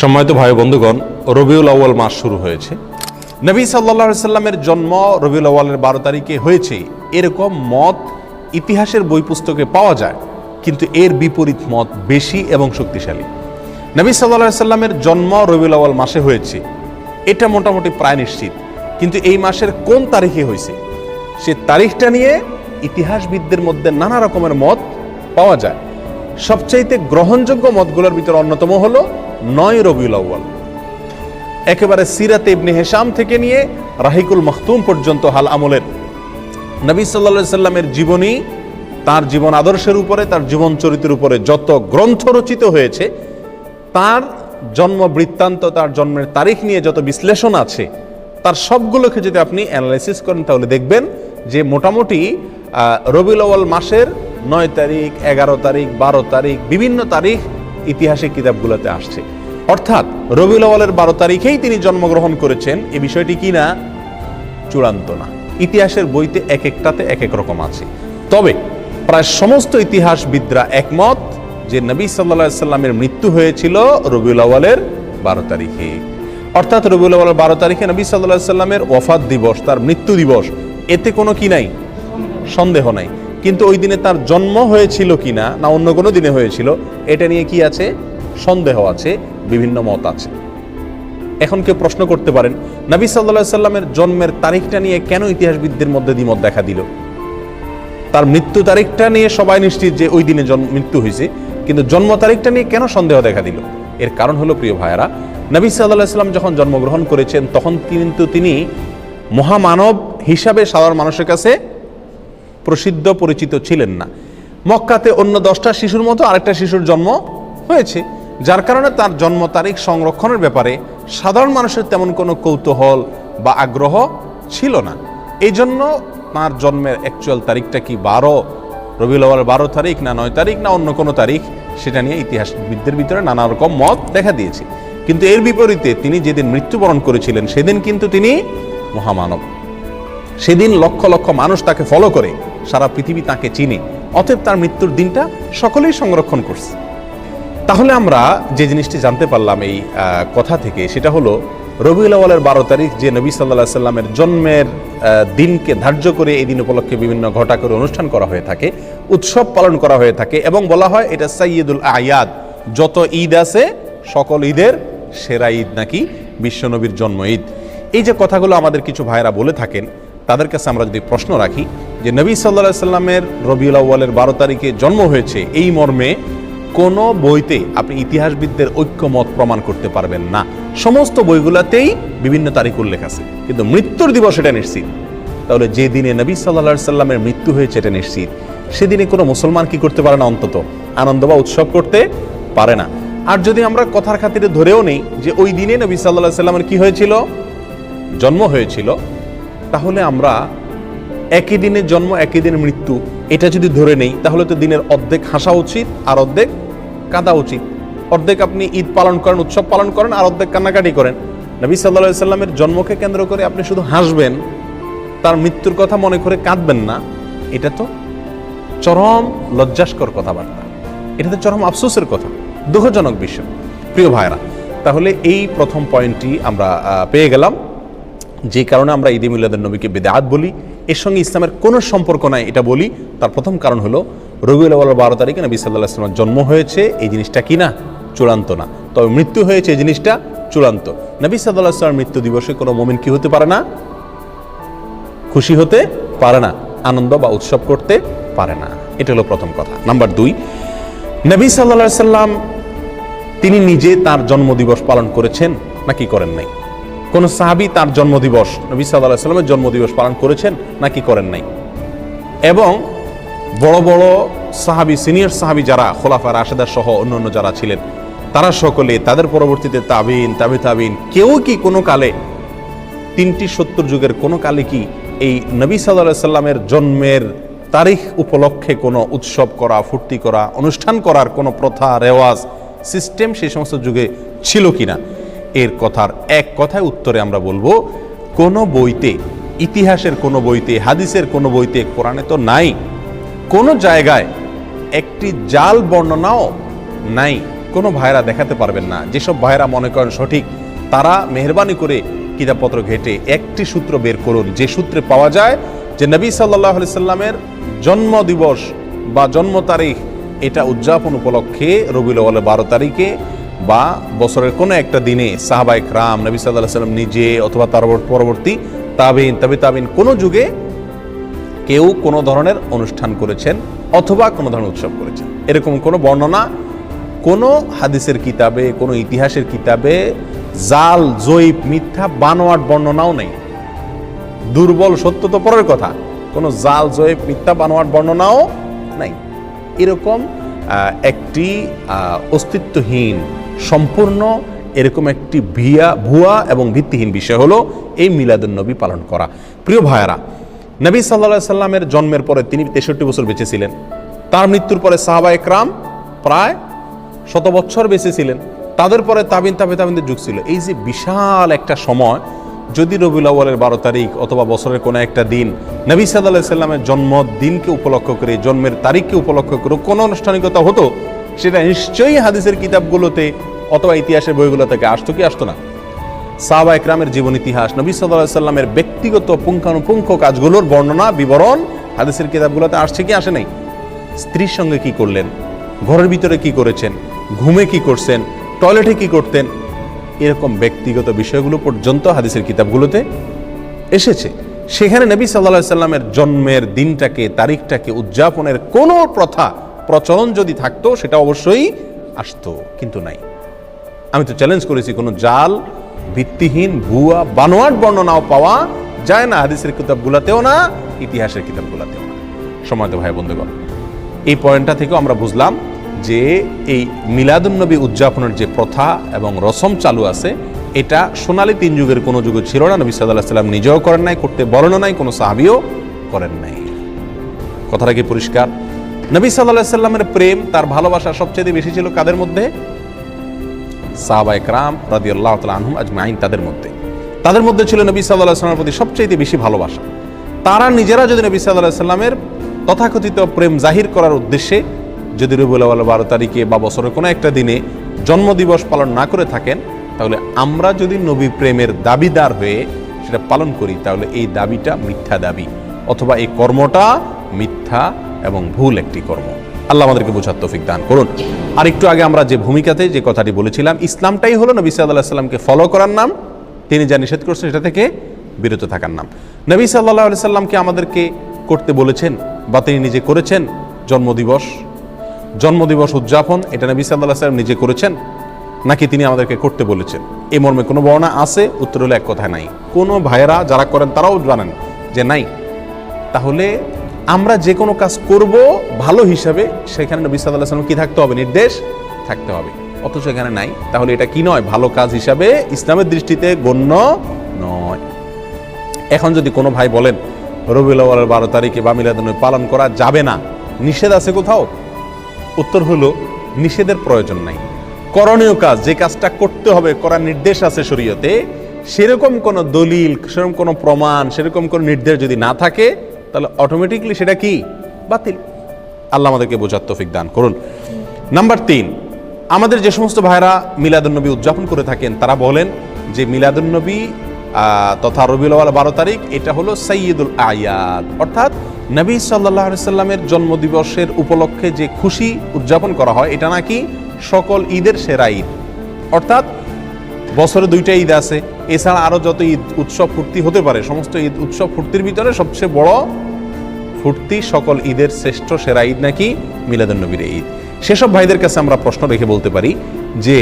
সম্মানিত ভাই বন্ধুগণ, রবিউল আউয়াল মাস শুরু হয়েছে। নবী সাল্লাল্লাহু আলাইহি সাল্লামের জন্ম রবিউল আউয়ালের 12 তারিখে হয়েছে, এরকম মত ইতিহাসের বই পুস্তকে পাওয়া যায়, কিন্তু এর বিপরীত মত বেশি এবং শক্তিশালী। নবী সাল্লাল্লাহু আলাইহি সাল্লামের জন্ম রবিউল আউয়াল মাসে হয়েছে, এটা মোটামুটি প্রায় নিশ্চিত, কিন্তু এই মাসের কোন তারিখে হয়েছে সে তারিখটা নিয়ে ইতিহাসবিদদের মধ্যে নানা রকমের মত পাওয়া যায়। সবচাইতে গ্রহণযোগ্য মতগুলোর ভিতরে অন্যতম হলো 9 রবিউল আউয়াল। একেবারে সিরাতে ইবনে হিশাম থেকে নিয়ে রাহিকুল মখতুম পর্যন্ত হাল আমলের নবী সাল্লাল্লাহু আলাইহি সাল্লামের জীবনী, তার জীবন আদর্শের উপরে, তার জীবন চরিত্রের উপরে যত গ্রন্থ রচিত হয়েছে, তার জন্ম বৃত্তান্ত, তার জন্মের তারিখ নিয়ে যত বিশ্লেষণ আছে, তার সবগুলোকে যদি আপনি অ্যানালাইসিস করেন তাহলে দেখবেন যে মোটামুটি রবিউল আউয়াল মাসের 9 তারিখ, 11 তারিখ, 12 তারিখ, বিভিন্ন তারিখ ইতিহাসের কিতাবগুলোতে আসছে। অর্থাৎ রবিউল আউয়ালের 12 তারিখেই তিনি জন্মগ্রহণ করেছেন, এই বিষয়টি কি না চূড়ান্ত না। ইতিহাসের বইতে এক একটাতে এক এক রকম আছে। তবে প্রায় সমস্ত ইতিহাসবিদরা একমত যে নবী সাল্লাল্লাহু আলাইহি সাল্লামের মৃত্যু হয়েছিল রবিউল আউয়ালের 12 তারিখে। অর্থাৎ রবিউল আউয়ালের 12 তারিখে নবী সাল্লাল্লাহু আলাইহি সাল্লামের ওয়াফাত দিবস, তার মৃত্যু দিবস, এতে কোনো কি নাই, সন্দেহ নাই। কিন্তু ওই দিনে তার জন্ম হয়েছিল কিনা না অন্য কোনো দিনে হয়েছিল, এটা নিয়ে কি আছে, সন্দেহ আছে, বিভিন্ন মত আছে। এখন কেউ প্রশ্ন করতে পারেন, নবী সাল্লাল্লাহু আলাইহি সাল্লামের জন্মের তারিখটা নিয়ে কেন ইতিহাসবিদদের মধ্যে দ্বিমত দেখা দিল? তার মৃত্যু তারিখটা নিয়ে সবাই নিশ্চিত যে ওই দিনে মৃত্যু হয়েছে, কিন্তু জন্ম তারিখটা নিয়ে কেন সন্দেহ দেখা দিল? এর কারণ হলো, প্রিয় ভাইয়েরা, নবী সাল্লাল্লাহু আলাইহি সাল্লাম যখন জন্মগ্রহণ করেছেন তখন কিন্তু তিনি মহামানব হিসাবে সাধারণ মানুষের কাছে প্রসিদ্ধ পরিচিত ছিলেন না। মক্কাতে অন্য 10টা শিশুর মতো আরেকটা শিশুর জন্ম হয়েছে, যার কারণে তার জন্ম তারিখ সংরক্ষণের ব্যাপারে সাধারণ মানুষের তেমন কোনো কৌতূহল বা আগ্রহ ছিল না। এই জন্য তার জন্মের অ্যাকচুয়াল তারিখটা কি রবিউল আউয়াল 12 তারিখ না 9 তারিখ না অন্য কোনো তারিখ, সেটা নিয়ে ইতিহাসবিদদের ভিতরে নানা রকম মত দেখা দিয়েছে। কিন্তু এর বিপরীতে তিনি যেদিন মৃত্যুবরণ করেছিলেন সেদিন কিন্তু তিনি মহামানব। সেদিন লক্ষ লক্ষ মানুষ তাকে ফলো করে, সারা পৃথিবী তাকে চিনে, অতএব তার মৃত্যুর দিনটা সকলেই সংরক্ষণ করছে। তাহলে আমরা যে জিনিসটি জানতে পারলাম এই কথা থেকে, সেটা হলো রবিউল আউয়ালের 12 তারিখ যে নবী সাল্লাল্লাহু আলাইহি সাল্লামের জন্মের দিনকে ধার্য করে এই দিন উপলক্ষে বিভিন্ন ঘটা করে অনুষ্ঠান করা হয়ে থাকে, উৎসব পালন করা হয়ে থাকে, এবং বলা হয় এটা সাইয়্যিদুল আয়াদ, যত ঈদ আছে সকল ঈদের সেরা ঈদ নাকি বিশ্বনবীর জন্ম ঈদ। এই যে কথাগুলো আমাদের কিছু ভাইরা বলে থাকেন, তাদের কাছে আমরা যদি প্রশ্ন রাখি যে নবী সাল্লাল্লাহু আলাইহি সাল্লামের রবিউল আউয়ালের 12 তারিখে জন্ম হয়েছে, এই মর্মে কোন বইতে আপনি ইতিহাসবিদদের ঐক্যমত প্রমাণ করতে পারবেন না। সমস্ত বইগুলোতেই বিভিন্ন তারিখ উল্লেখ আছে, কিন্তু মৃত্যুর দিবস এটা নিশ্চিত। তাহলে যে দিনে নবী সাল্লাল্লাহু আলাইহি সাল্লামের মৃত্যু হয়েছে এটা নিশ্চিত, সেদিনে কোনো মুসলমান কি করতে পারে না, অন্তত আনন্দ বা উৎসব করতে পারে না। আর যদি আমরা কথার খাতিরে ধরেও নেই যে ওই দিনে নবী সাল্লাল্লাহু আলাইহি সাল্লামের কি হয়েছিল, জন্ম হয়েছিল, তাহলে আমরা একই দিনে জন্ম একই দিনে মৃত্যু এটা যদি ধরে নেই, তাহলে তো দিনের অর্ধেক হাসা উচিত আর অর্ধেক কাঁদা উচিত। অর্ধেক আপনি ঈদ পালন করেন, উৎসব পালন করেন, আর অর্ধেক কান্নাকাটি করেন। নবী সাল্লাল্লাহু আলাইহি সাল্লামের জন্মকে কেন্দ্র করে আপনি শুধু হাসবেন, তার মৃত্যুর কথা মনে করে কাঁদবেন না, এটা তো চরম লজ্জাস্কর কথাবার্তা, এটা তো চরম আফসোসের কথা, দুঃখজনক বিষয়। প্রিয় ভাইরা, তাহলে এই প্রথম পয়েন্টটি আমরা পেয়ে গেলাম, যে কারণে আমরা ঈদে মিলাদুন নবীকে বিদআত বলি, এর সঙ্গে ইসলামের কোনো সম্পর্ক নাই এটা বলি। তার প্রথম কারণ হলো রবিউল আউয়াল 12 তারিখে নবী সাল্লাল্লাহু আলাইহি ওয়াসাল্লামের জন্ম হয়েছে, এই জিনিসটা কি না চূড়ান্ত না, তবে মৃত্যু হয়েছে এই জিনিসটা চূড়ান্ত। নবী সাল্লাল্লাহু আলাইহি ওয়াসাল্লামের মৃত্যু দিবসে কোনো মুমিন কি হতে পারে না, খুশি হতে পারে না, আনন্দ বা উৎসব করতে পারে না। এটা হলো প্রথম কথা। নাম্বার 2, নবী সাল্লাল্লাহু আলাইহি ওয়াসাল্লাম তিনি নিজে তার জন্মদিবস পালন করেছেন নাকি করেন নাই? কোন সাহাবী তার জন্মদিবস, নবী সাল্লাল্লাহু আলাইহি ওয়াসাল্লামের জন্মদিবস পালন করেছেন নাকি করেন নাই? এবং বড় বড় সাহাবী, সিনিয়র সাহাবী যারা খোলাফা রাশেদা সহ অন্যান্য যারা ছিলেন, তারা সকলে, তাদের পরবর্তীতে তাবিন, তাবিন, কেউ কি কোনো কালে 3টি 70 যুগের কোনো কালে কি এই নবী সাল্লাল্লাহু আলাইহি ওয়াসাল্লামের জন্মের তারিখ উপলক্ষে কোনো উৎসব করা, ফুর্তি করা, অনুষ্ঠান করার কোনো প্রথা, রেওয়াজ, সিস্টেম সেই সমস্ত যুগে ছিল কিনা? এর কথার এক কথায় উত্তরে আমরা বলবো, কোনো বইতে, ইতিহাসের কোনো বইতে, হাদিসের কোনো বইতে, কোরআনে তো নাই, কোনো জায়গায় একটি জাল বর্ণনাও নাই কোনো ভাইরা দেখাতে পারবেন না। যেসব ভাইরা মনে করেন সঠিক, তারা মেহরবানি করে কিতাবপত্র ঘেটে একটি সূত্র বের করুন, যে সূত্রে পাওয়া যায় যে নবী সাল্লাল্লাহু আলাইহি সাল্লামের জন্ম দিবস বা জন্ম তারিখ এটা উদযাপন উপলক্ষে রবিউল আউয়ালের 12 তারিখে বা বছরের কোনো একটা দিনে সাহাবায়ে কেরাম, নবী সাল্লাল্লাহু আলাইহি সাল্লাম নিজে অথবা তার পরবর্তী তাবিঈন, তাবিঈন কোনো যুগে কেউ কোনো ধরনের অনুষ্ঠান করেছেন অথবা কোনো ধরনের উৎসব করেছেন, এরকম কোনো বর্ণনা কোনো হাদিসের কিতাবে, কোনো ইতিহাসের কিতাবে জাল, জয়ীফ, মিথ্যা, বানোয়াট বর্ণনাও নেই। দুর্বল সত্য তো পরের কথা, কোনো জাল, জয়ীফ, মিথ্যা, বানোয়াট বর্ণনাও নাই। এরকম একটি অস্তিত্বহীন, সম্পূর্ণ এরকম একটি ভুয়া এবং ভিত্তিহীন বিষয় হলো এই মিলাদুন নবী পালন করা। প্রিয় ভাইয়েরা, নবী সাল্লাল্লাহু আলাইহি সাল্লামের জন্মের পরে তিনি 63 বছর বেঁচে ছিলেন। তার মৃত্যুর পরে সাহাবায়ে কেরাম প্রায় 100 বছর বেঁচে ছিলেন। তাদের পরে তাবিনদের যুগ ছিল। এই যে বিশাল একটা সময়, যদি রবিউল আউয়ালের 12 তারিখ অথবা বছরের কোনো একটা দিন নবী সাল্লাল্লাহু আলাইহি সাল্লামের জন্মদিনকে উপলক্ষ করে, জন্মের তারিখকে উপলক্ষ করে কোনো আনুষ্ঠানিকতা হতো, সেটা নিশ্চয়ই হাদিসের কিতাবগুলোতে অথবা ইতিহাসের বইগুলো থেকে আসতো কি আসতো না? সাহাবায়ে কেরামের জীবন ইতিহাস, নবী সাল্লাল্লাহু আলাইহি সাল্লামের ব্যক্তিগত পুঙ্খানুপুঙ্খ কাজগুলোর বর্ণনা, বিবরণ হাদিসের কিতাবগুলোতে আসছে কি আসে নাই? স্ত্রীর সঙ্গে কি করলেন, ঘরের ভিতরে কি করেছেন, ঘুমে কি করছেন, টয়লেটে কি করতেন, এরকম ব্যক্তিগত বিষয়গুলো পর্যন্ত হাদিসের কিতাবগুলোতে এসেছে। সেখানে নবী সাল্লাল্লাহু আলাইহি সাল্লামের জন্মের দিনটাকে, তারিখটাকে উদযাপনের কোনো প্রথা, প্রচলন যদি থাকতো, সেটা অবশ্যই আসতো, কিন্তু নাই। আমি তো চ্যালেঞ্জ করেছি, কোনো জাল, ভিত্তিহীন, ভুয়া, বানোয়াট বর্ণনাও পাওয়া যায় না হাদিসের কিতাবগুলোতেও না, ইতিহাসের কিতাবগুলোতেও না। সময়ত ভাই বন্ধুগণ, এই পয়েন্টটা থেকেও আমরা বুঝলাম যে এই মিলাদুন নবী উদযাপনের যে প্রথা এবং রসম চালু আছে, এটা সোনালী 3 যুগের কোনো যুগে ছিল না। নবী সাল্লাল্লাহু আলাইহি সাল্লাম নিজেও করেন নাই, করতে বলেনও নাই, কোনো সাহাবীও করেন নাই। কথাটা কি পরিষ্কার? নবী সাল্লাল্লাহু আলাইহি সাল্লামের প্রেম, তার ভালোবাসা সবচেয়ে বেশি ছিল কাদের মধ্যে? সাহাবায়ে কেরাম রাদিয়াল্লাহু তাআলা আনহুম আজমাইন, তাদের মধ্যে ছিল নবী সাল্লাল্লাহু আলাইহি সাল্লামের প্রতি সবচেয়ে বেশি ভালোবাসা। তারা নিজেরা যদি নবী সাল্লাল্লাহু আলাইহি সাল্লামের তথাকথিত প্রেম জাহির করার উদ্দেশ্যে যদি রবিউল আউয়াল 12 তারিখে বা বছরের কোনো একটা দিনে জন্মদিবস পালন না করে থাকেন, তাহলে আমরা যদি নবী প্রেমের দাবিদার হয়ে সেটা পালন করি, তাহলে এই দাবিটা মিথ্যা দাবি, অথবা এই কর্মটা মিথ্যা এবং ভুল একটি কর্ম। আল্লাহ আমাদেরকে বোঝার তৌফিক দান করুন। আর একটু আগে আমরা যে ভূমিকাতে যে কথাটি বলেছিলাম, ইসলামটাই হলো নবী সাল্লাল্লাহু আলাইহি সাল্লামকে ফলো করার নাম, তিনি যা নিষেধ করছেন সেটা থেকে বিরত থাকার নাম। নবী সাল্লাল্লাহু আলাইহি সাল্লামকে আমাদেরকে করতে বলেছেন বা তিনি নিজে করেছেন জন্মদিবস উদযাপন, এটা নবী সাল্লাল্লাহু আলাইহি সাল্লাম নিজে করেছেন নাকি তিনি আমাদেরকে করতে বলেছেন? এই মর্মে কোনো বর্ণনা আছে? উত্তর হলো এক কথায় নাই। কোনো ভাইয়েরা যারা করেন তারাও জানেন যে নাই। তাহলে আমরা যে কোনো কাজ করব ভালো হিসাবে, সেখানে নবী সাল্লাল্লাহু আলাইহি সাল্লাম কি থাকতে হবে? নির্দেশ থাকতে হবে। অথচ এখানে নাই। তাহলে এটা কি নয়? ভালো কাজ হিসাবে ইসলামের দৃষ্টিতে গণ্য নয়। এখন যদি কোনো ভাই বলেন রবিউল আউয়ালের 12 তারিখে বা মিলাদুন নবী পালন করা যাবে না, নিষেধ আছে কোথাও? উত্তর হলো নিষেধের প্রয়োজন নাই। করণীয় কাজ, যে কাজটা করতে হবে, করার নির্দেশ আছে শরীয়তে, সেরকম কোনো দলিল, সেরকম কোনো প্রমাণ, সেরকম কোনো নির্দেশ যদি না থাকে, তাহলে অটোমেটিকলি সেটা কি? বাতিল। আল্লাহ আমাদেরকে বোঝার তৌফিক দান করুন। নাম্বার 3, আমাদের যে সমস্ত ভাইরা মিলাদুন নবী উদযাপন করে থাকেন, তারা বলেন যে মিলাদুন নবী তথা রবিউল আউয়াল 12 তারিখ এটা হলো সাইয়্যিদুল আয়াদ, অর্থাৎ নবী সাল্লাল্লাহু আলাইহি সাল্লামের জন্মদিবসের উপলক্ষে যে খুশি উদযাপন করা হয়, এটা নাকি সকল ঈদের সেরা ঈদ। অর্থাৎ বছরে 2টা ঈদ আছে, এছাড়া আরো যত ঈদ উৎসব ফুর্তি হতে পারে, সমস্ত ঈদ উৎসব ফুর্তির ভিতরে সবচেয়ে বড় ফুর্তি, সকল ঈদের শ্রেষ্ঠ সেরা ঈদ নাকি মিলাদুন নবীর ঈদ। সেসব ভাইদের কাছে আমরা প্রশ্ন রেখে বলতে পারি যে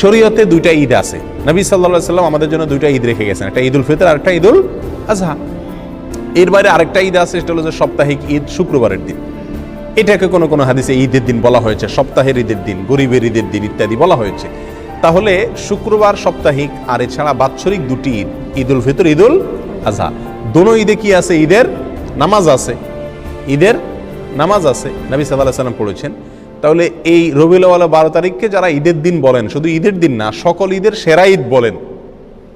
শরীয়তে 2টা ঈদ আছে। নবী সাল্লাল্লাহু আলাইহি সাল্লাম আমাদের জন্য 2টা ঈদ রেখে গেছেন, একটা ঈদুল ফিতর আর একটা ঈদুল আজহা। এর বাইরে আরেকটা ঈদ আছে, সেটা হলো যে সাপ্তাহিক ঈদ, শুক্রবারের দিন। এটাকে কোনো কোনো হাদিসে ঈদের দিন বলা হয়েছে, সপ্তাহের ঈদের দিন, গরিবের ঈদের দিন ইত্যাদি বলা হয়েছে। তাহলে শুক্রবার সাপ্তাহিক আর এছাড়া বাৎসরিক 2টি ঈদ, ঈদুল ফিতর, ঈদুল আজহা, দোনো ঈদে কি আছে? ঈদের নামাজ আছে, ঈদের নামাজ আছে, নবী সাল্লাল্লাহু আলাইহি সাল্লাম পড়েছেন। তাহলে এই রবিউল আউয়াল 12 তারিখকে যারা ঈদের দিন বলেন, শুধু ঈদের দিন না, সকল ঈদের সেরা ঈদ বলেন,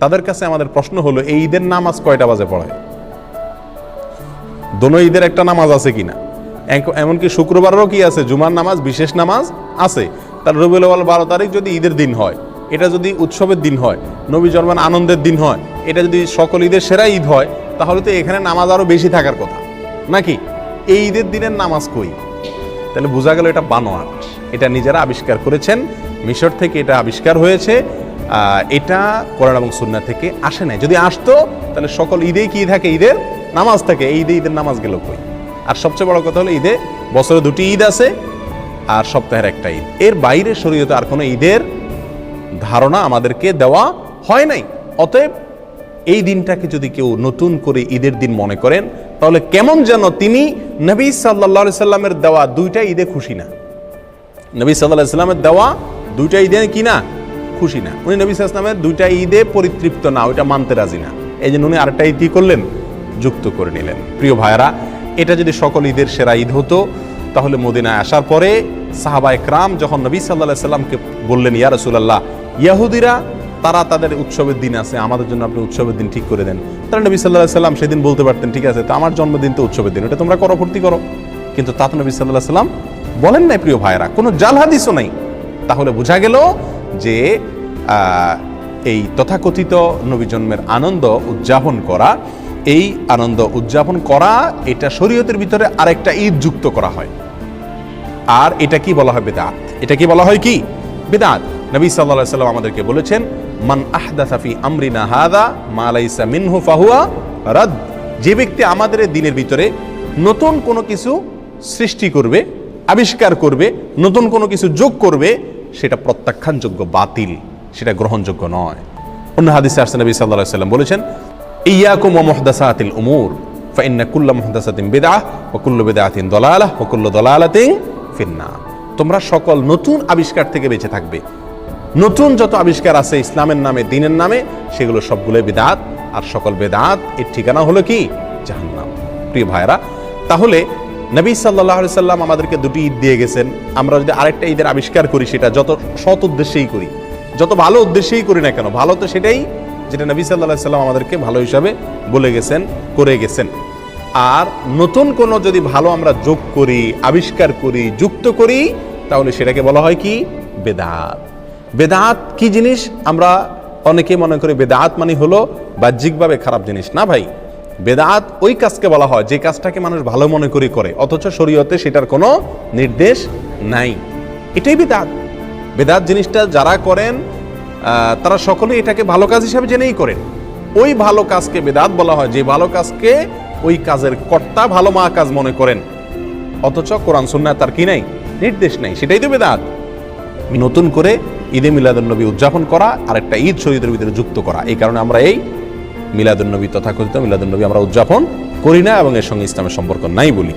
তাদের কাছে আমাদের প্রশ্ন হলো এই ঈদের নামাজ কয়টা বাজে পড়ায়? দোনো ঈদের একটা নামাজ আছে কিনা? এমনকি শুক্রবারেরও কি আছে? জুমার নামাজ, বিশেষ নামাজ আছে। তার রবিউল আউয়াল 12 তারিখ যদি ঈদের দিন হয়, এটা যদি উৎসবের দিন হয়, নবী জন্মের আনন্দের দিন হয়, এটা যদি সকল ঈদের সেরা ঈদ হয়, তাহলে তো এখানে নামাজ আরো বেশি থাকার কথা নাকি? এই ঈদের দিনের নামাজ কই? তাহলে বোঝা গেল এটা বানোয়াট, এটা নিজেরা আবিষ্কার করেছেন, মিশর থেকে এটা আবিষ্কার হয়েছে, এটা কোরআন এবং সুন্নাহ থেকে আসে নাই। যদি আসতো তাহলে সকল ঈদেই কি থাকে? ঈদের নামাজ থাকে। এই ঈদে ঈদের নামাজ গেল কই? আর সবচেয়ে বড় কথা হলো ঈদে বছরে 2টি ঈদ আছে আর সপ্তাহের একটা ঈদ। এর বাইরে শরীয়তে আর কোনো ঈদের ধারণা আমাদেরকে দেওয়া হয় নাই। অতএব এই দিনটাকে যদি কেউ নতুন করে ঈদের দিন মনে করেন, তাহলে কেমন যেন তিনি নবী সাল্লাল্লাহু আলাইহি সাল্লামের দেওয়া 2টা ঈদে খুশি না। নবী সাল্লাল্লাহু আলাইহি সাল্লামের দেওয়া 2টা ঈদে কি না? খুশি না। উনি নবী সাল্লাল্লাহু আলাইহি সাল্লামের 2টা ঈদে পরিতৃপ্ত না, ওইটা মানতে রাজি না। এই জন্য উনি আরেকটা ঈদ কি করলেন? যুক্ত করে নিলেন। প্রিয় ভাইরা, এটা যদি সকল ঈদের সেরা ঈদ হতো, তাহলে মদিনায় আসার পরে সাহাবায়ে কেরাম যখন নবী সাল্লাল্লাহু আলাইহি সাল্লামকে বললেন, ইয়া রাসূলুল্লাহ, ইহুদিরা তারা তাদের উৎসবের দিন আছে, আমাদের জন্য আপনি উৎসবের দিন ঠিক করে দেন। তাহলে নবী সাল্লাল্লাহু আলাইহি সাল্লাম সেদিন বলতে পারতেন, ঠিক আছে, তো আমার জন্মদিন তো উৎসবের দিন, এটা তোমরা করো, ফুর্তি করো। কিন্তু তা তো নবী সাল্লাল্লাহু আলাইহি সাল্লাম বলেন নাই। প্রিয় ভাইরা, কোনো জাল হাদিসও নাই। তাহলে বোঝা গেল যে এই তথাকথিত নবী জন্মের আনন্দ উদযাপন করা, এই আনন্দ উদযাপন করা, এটা শরীয়তের ভিতরে আরেকটা ঈদ যুক্ত করা হয়। আর এটা কি বলা হয়? বিদআত। এটা কি বলা হয়? কি? বিদআত। নবী সাল্লাল্লাহু আলাইহি সাল্লাম আমাদেরকে বলেছেন, মান আহদাসা ফি আমরিনা হাযা মা লাইসা মিনহু ফাহুয়া রাদ। যে ব্যক্তি আমাদের দিনের ভিতরে নতুন কোনো কিছু সৃষ্টি করবে, আবিষ্কার করবে, নতুন কোনো কিছু যোগ করবে, সেটা প্রত্যাখ্যানযোগ্য, বাতিল, সেটা গ্রহণযোগ্য নয়। অন্য হাদিসে আসছে নবী সাল্লাল্লাহু আলাইহি সাল্লাম বলেছেন, ইয়াকুম ওয়া মুহদাসাতিল উমুর ফাইন্না কুল্লা মুহদাসাতিন বিদআহ ওয়া কুল্লু বিদআতিন দালালাহ ওয়া কুল্লু দালালাতিন ফিন্নার। তোমরা সকল নতুন আবিষ্কার থেকে বেঁচে থাকবে। নতুন যত আবিষ্কার আছে ইসলামের নামে, দ্বীনের নামে, সেগুলো সবগুলো বিদআত, আর সকল বিদআত এর ঠিকানা হলো কি? জাহান্নাম। প্রিয় ভাইরা, তাহলে নবী সাল্লাল্লাহু আলাইহি সাল্লাম আমাদেরকে 2টি ঈদ দিয়ে গেছেন। আমরা যদি আরেকটা ঈদের আবিষ্কার করি, সেটা যত সৎ উদ্দেশ্যেই করি, যত ভালো উদ্দেশ্যেই করি না কেন, ভালো তো সেটাই যেটা নবী সাল্লাল্লাহু আলাইহি সাল্লাম আমাদেরকে ভালো হিসাবে বলে গেছেন, করে গেছেন। আর নতুন কোনো যদি ভালো আমরা যোগ করি, আবিষ্কার করি, যুক্ত করি, তাহলে সেটাকে বলা হয় কি? বেদাত। বেদাত কি জিনিস? আমরা অনেকে মনে করি বেদাত মানে হলো বাহ্যিকভাবে খারাপ জিনিস। না ভাই, বেদাত ওই কাজকে বলা হয় যে কাজটাকে মানুষ ভালো মনে করে, অথচ শরীয়তে সেটার কোনো নির্দেশ নাই। এটাই বেদাত। বেদাত জিনিসটা যারা করেন তারা সকলে এটাকে ভালো কাজ হিসাবে জেনেই করেন। ওই ভালো কাজকে বেদাত বলা হয় যে ভালো কাজকে ওই কাজের কর্তা ভালো মা কাজ মনে করেন, অথচ কোরআন সুন্নাহ তার কি নাই? নির্দেশ নাই। সেটাই তো বেদাত। নতুন করে ঈদে মিলাদুন্নবী উদযাপন করা আর একটা ঈদ শরীয়তের ভিতরে যুক্ত করা, এই কারণে আমরা এই মিলাদুন্নবী, তথাকথিত মিলাদুন্নবী আমরা উদযাপন করি না এবং এর সঙ্গে ইসলামের সম্পর্ক নাই বলি।